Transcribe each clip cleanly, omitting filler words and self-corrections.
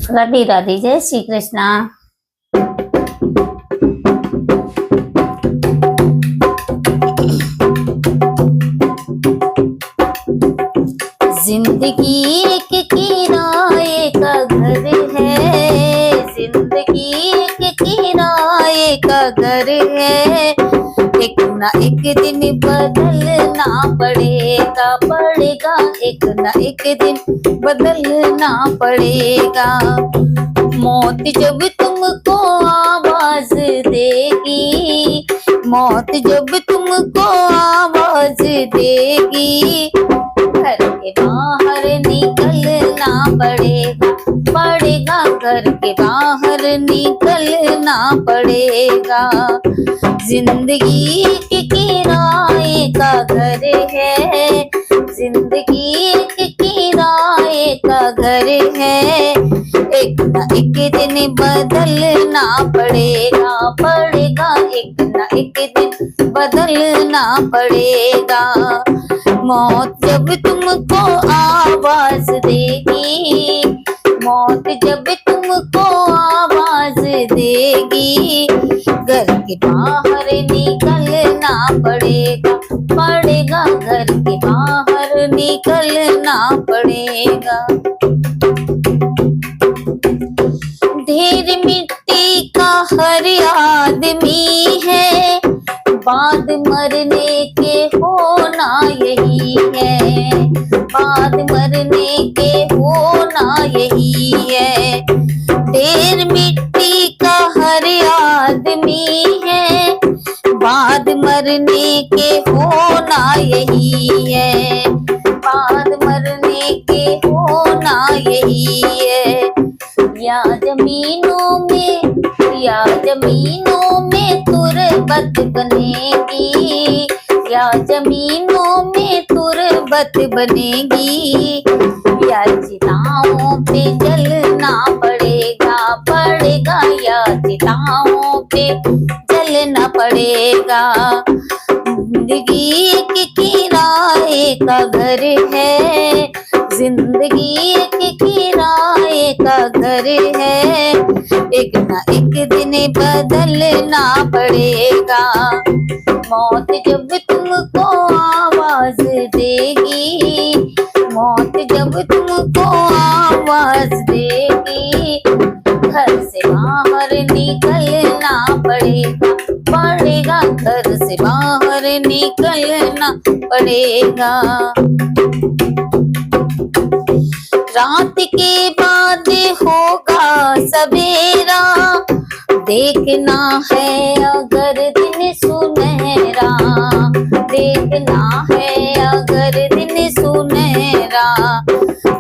राधे राधे, जय श्री कृष्णा। जिंदगी एक किराए का घर है, जिंदगी एक किराए का घर है। एक ना एक दिन बदलना पड़ेगा, पड़ेगा एक ना एक दिन बदलना पड़ेगा। मौत जब तुमको आवाज देगी, मौत जब तुमको आवाज देगी, घर के बाहर निकलना पड़ेगा, पड़ेगा घर के बाहर निकलना पड़ेगा। जिंदगी के किराए का घर है, जिंदगी के किराए का घर है। एक ना एक दिन बदलना पड़ेगा, पड़ेगा एक ना एक दिन बदलना पड़ेगा। मौत जब तुमको आवाज देगी, मौत जब तुमको आवाज देगी, घर के बाहर निकलना पड़ेगा, पड़ेगा घर के बाहर निकलना पड़ेगा। ढेर मिट्टी का हर आदमी है, बाद मरने के होना यही है, बाद मरने के होना यही है। ढेर मिट्टी का हर आदमी है, बाद मरने के होना यही है, बाद मरने के होना यही है। या जमीनों में, या जमीनों में तुरबत बनेगी, या जमीनों में तुरबत बनेगी, या चिताओं पे जलना पड़ेगा, पड़ेगा या चिताओं पे जलना पड़ेगा। जिंदगी के किराए का घर है, जिंदगी के किराए का घर है। एक ना एक दिन बदलना पड़ेगा। मौत जब तुमको आवाज देगी, मौत जब तुमको आवाज देगी, घर से बाहर निकलना पड़ेगा, पड़ेगा घर से बाहर निकलना पड़ेगा। रात के बाद होगा सवेरा, देखना है अगर दिन सुनहरा, देखना है अगर दिन सुनहरा।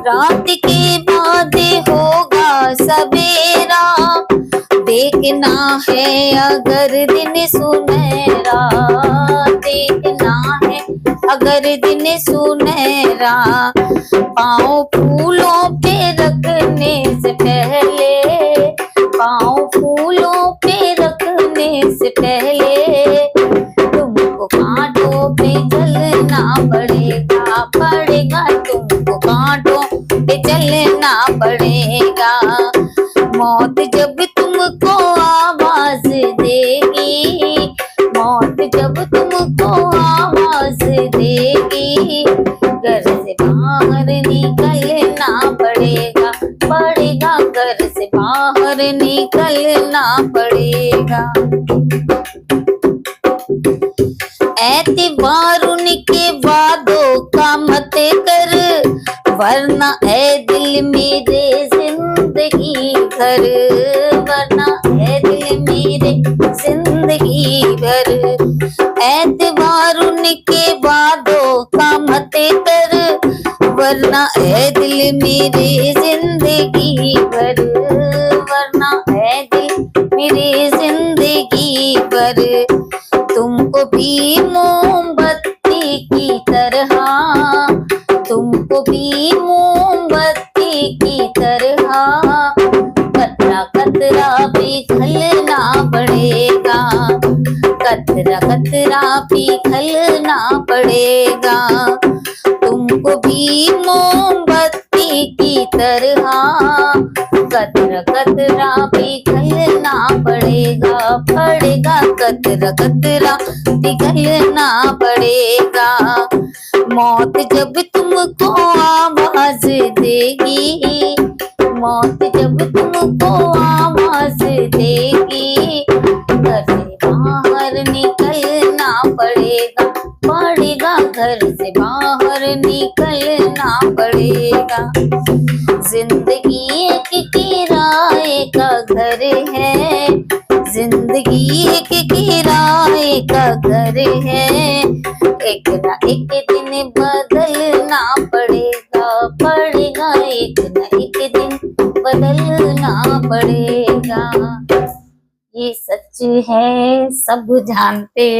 रात के बाद होगा सवेरा, देखना है अगर दिन सुनहरा, देखना है अगर दिन सुनहरा। पाँव फूलों पे रखने से पहले, पाँव फूलों पे रखने से पहले, तुमको कांटों पे चलना पड़ेगा, पड़ेगा तुमको कांटों पे चलना पड़ेगा। मौत जब तुमको आवाज देगी, मौत जब तुमको आवाज देगी, घर से बाहर निकलना पड़ेगा, पड़ेगा घर से बाहर निकलना पड़ेगा। एतबार उनके वादों का मत कर, वरना है दिल मेरे जिंदगी भर, वरना है दिल मेरे जिंदगी भर। एतबार उनके वादों का मत कर, वरना है दिल मेरे जिंदगी भर, वरना है दिल मेरे जिंदगी भर। तुमको भी मोमबत्ती की तरह, तुमको भी मोमबत्ती की तरह, कतरा कतरा पिघलना पड़ेगा, कतरा कतरा पिघलना पड़ेगा। तुमको भी मोमबत्ती की तरह हाँ कतरा कतरा पिघलना पड़ेगा, पड़ेगा कतरा कतरा पिघलना पड़ेगा। मौत जब तुमको आवाज देगी, मौत जब तुमको आवाज देगी, घर से बाहर निकलना पड़ेगा, पड़ेगा घर से बाहर निकलना पड़ेगा। जिंदगी एक किराए का घर है, जिंदगी एक किराए का घर है, एक ना एक दिन बदलना पड़ेगा, पड़ेगा एक ना एक दिन बदलना पड़ेगा। ये सच है सब जानते